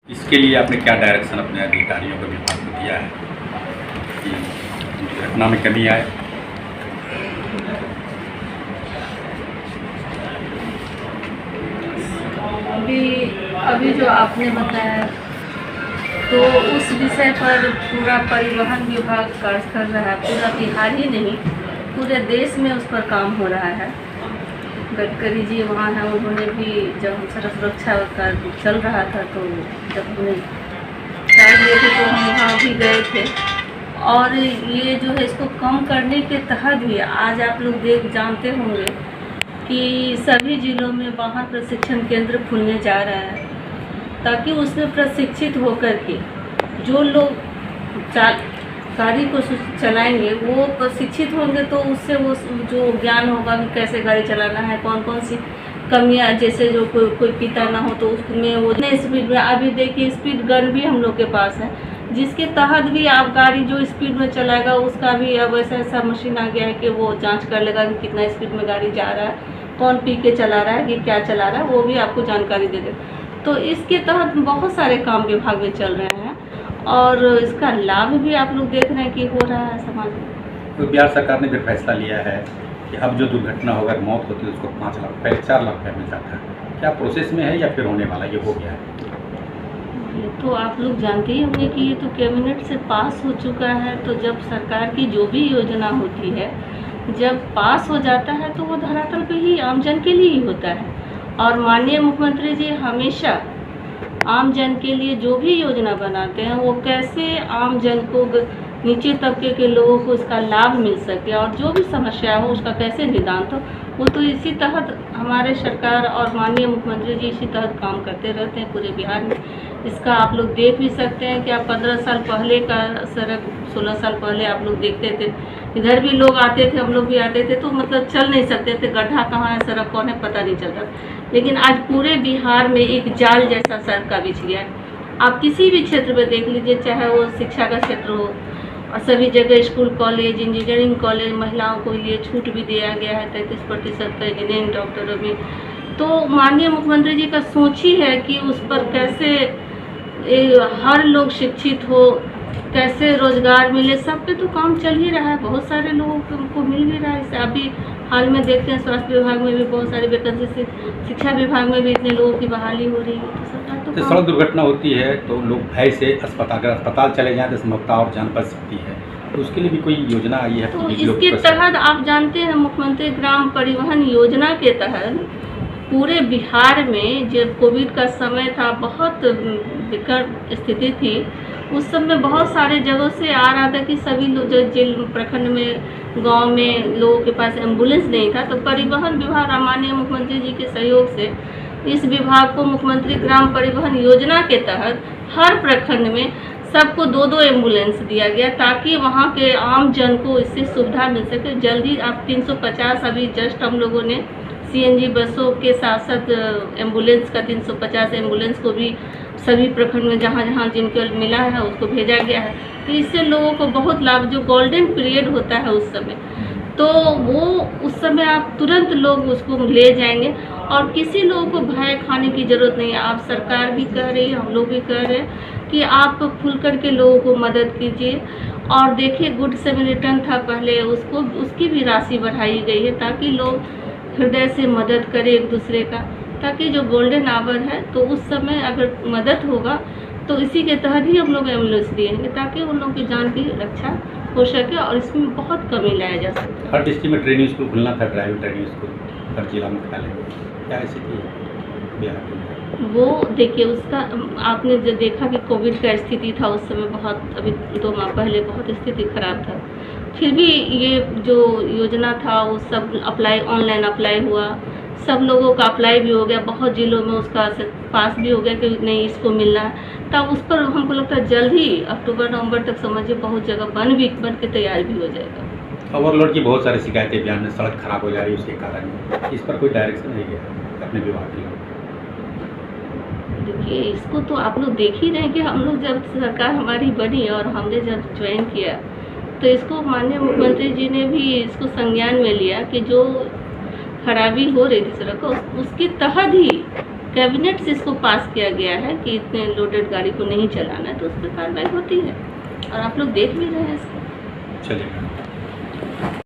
इसके लिए आपने क्या डायरेक्शन अपने अधिकारियों को विभाग को दिया है कि दुर्घटना में कमी आए? अभी जो आपने बताया तो उस विषय पर पूरा परिवहन विभाग कार्य कर रहा है। पूरा बिहार ही नहीं, पूरे देश में उस पर काम हो रहा है। गडकरी जी वहाँ हैं, उन्होंने भी जब सड़क सुरक्षा का चल रहा था तो जब उन्हें चार्ज लिए थे तो हम वहाँ भी गए थे। और ये जो है इसको कम करने के तहत भी आज आप लोग जानते होंगे कि सभी जिलों में वाहन प्रशिक्षण केंद्र खुलने जा रहा है, ताकि उसमें प्रशिक्षित होकर के जो लोग गाड़ी को चलाएंगे वो प्रशिक्षित होंगे, तो उससे वो जो ज्ञान होगा कि कैसे गाड़ी चलाना है, कौन कौन सी कमियां, जैसे जो कोई पीता ना हो तो उसमें वो नहीं स्पीड में। अभी देखिए स्पीड गन भी हम लोग के पास है, जिसके तहत भी आप गाड़ी जो स्पीड में चलाएगा उसका भी अब ऐसा मशीन आ गया है कि वो जांच कर लेगा कि कितना स्पीड में गाड़ी जा रहा है, कौन पी के चला रहा है कि क्या चला रहा है, वो भी आपको जानकारी दे देगा। तो इसके तहत बहुत सारे काम विभाग में चल रहे हैं और इसका लाभ भी आप लोग देख रहे हैं कि हो रहा है समाज में। तो बिहार सरकार ने फिर फैसला लिया है कि अब जो दुर्घटना होगा, मौत होती है, उसको 5 लाख पहले 4 लाख रुपये मिल जाता है। क्या प्रोसेस में है या फिर होने वाला, ये हो गया है? ये तो आप लोग जानते ही होंगे कि ये तो कैबिनेट से पास हो चुका है। तो जब सरकार की जो भी योजना होती है, जब पास हो जाता है तो वो धरातल पे ही आम जन के लिए ही होता है। और माननीय मुख्यमंत्री जी हमेशा आम जन के लिए जो भी योजना बनाते हैं वो कैसे आम जन को, नीचे तबके के लोगों को इसका लाभ मिल सके और जो भी समस्या हो उसका कैसे निदान, तो वो तो इसी तहत हमारे सरकार और माननीय मुख्यमंत्री जी इसी तहत काम करते रहते हैं पूरे बिहार में। इसका आप लोग देख भी सकते हैं कि आप 15 साल पहले का सड़क, 16 साल पहले आप लोग देखते थे, इधर भी लोग आते थे, हम लोग भी आते थे, तो मतलब चल नहीं सकते थे, गड्ढा कहाँ है, सड़क कौन है, पता नहीं चलता। लेकिन आज पूरे बिहार में एक जाल जैसा सड़क का बिछ गया है। आप किसी भी क्षेत्र में देख लीजिए, चाहे वो शिक्षा का क्षेत्र हो, और सभी जगह स्कूल, कॉलेज, इंजीनियरिंग कॉलेज, महिलाओं को लिए छूट भी दिया गया है 33% का इंजीनियरिंग डॉक्टरों में। तो माननीय मुख्यमंत्री जी का सोच ही है कि उस पर कैसे हर लोग शिक्षित हो, कैसे रोजगार मिले, सब पे तो काम चल ही रहा है। बहुत सारे लोगों को मिल भी रहा है इससे। अभी हाल में देखते हैं स्वास्थ्य विभाग में भी बहुत सारी वैकेंसी, शिक्षा विभाग में भी इतने लोगों की बहाली हो रही है। तो सरकार तो सड़क दुर्घटना होती है तो लोग भय से अस्पताल चले जाएं तो संभवतः और जान बच सकती है, तो उसके लिए भी कोई योजना आई है? तो इसके तहत आप जानते हैं मुख्यमंत्री ग्राम परिवहन योजना के तहत पूरे बिहार में जब कोविड का समय था, बहुत विकट स्थिति थी, उस समय बहुत सारे जगहों से आ रहा था कि सभी लोग जो जिल प्रखंड में, गांव में लोगों के पास एम्बुलेंस नहीं था, तो परिवहन विभाग माननीय मुख्यमंत्री जी के सहयोग से इस विभाग को मुख्यमंत्री ग्राम परिवहन योजना के तहत हर प्रखंड में सबको 2-2 एम्बुलेंस दिया गया, ताकि वहाँ के आम जन को इससे सुविधा मिल सके। जल्दी आप 350 अभी जस्ट हम लोगों ने CNG बसों के साथ साथ एम्बुलेंस का 350 एम्बुलेंस को भी सभी प्रखंड में जहाँ जहाँ जिनको मिला है उसको भेजा गया है। तो इससे लोगों को बहुत लाभ, जो गोल्डन पीरियड होता है उस समय, तो वो उस समय आप तुरंत लोग उसको ले जाएंगे और किसी लोगों को भय खाने की ज़रूरत नहीं है। आप सरकार भी कह रही है, हम लोग भी कह रहे हैं कि आप खुल कर के लोगों को मदद कीजिए। और देखिए गुड सेमरिटन था पहले, उसकी भी राशि बढ़ाई गई है, ताकि लोग हृदय से मदद करें एक दूसरे का, ताकि जो गोल्डन आवर है तो उस समय अगर मदद होगा तो इसी के तहत ही हम लोग एम्बुलेंस देंगे, ताकि उन लोगों की जान की रक्षा हो सके और इसमें बहुत कमी लाया जा सके। हर डिस्ट्रिक्ट में ट्रेनिंग स्कूल खुलना था, ड्राइविंग ट्रेनिंग स्कूल हर जिला में खुला लेंगे, क्या ऐसी बिहार में? वो देखिए उसका आपने जो देखा कि कोविड का स्थिति था उस समय, बहुत अभी 2 माह पहले बहुत स्थिति खराब था, फिर भी ये जो योजना था वो सब अप्लाई, ऑनलाइन अप्लाई हुआ, सब लोगों का अप्लाई भी हो गया, बहुत जिलों में उसका पास भी हो गया कि नहीं इसको मिलना है। तब उस पर हमको लगता है जल्द ही अक्टूबर-नवंबर तक समझिए बहुत जगह बन के तैयार भी हो जाएगा। ओवरलोड की बहुत सारी शिकायतें बिहार में, सड़क खराब हो जा रही है उसके कारण, इस पर कोई डायरेक्शन नहीं गया अपने विभाग के लोग? देखिए इसको तो आप लोग देख ही रहे हैं कि हम लोग जब सरकार हमारी बनी और हमने जब ज्वाइन किया तो इसको माननीय मुख्यमंत्री जी ने भी इसको संज्ञान में लिया कि जो खराबी हो रही थी सड़क को, उसके तहत ही कैबिनेट से इसको पास किया गया है कि इतने लोडेड गाड़ी को नहीं चलाना है, तो उस पर कार्रवाई होती है और आप लोग देख भी रहे हैं इसको। चलिए मैडम।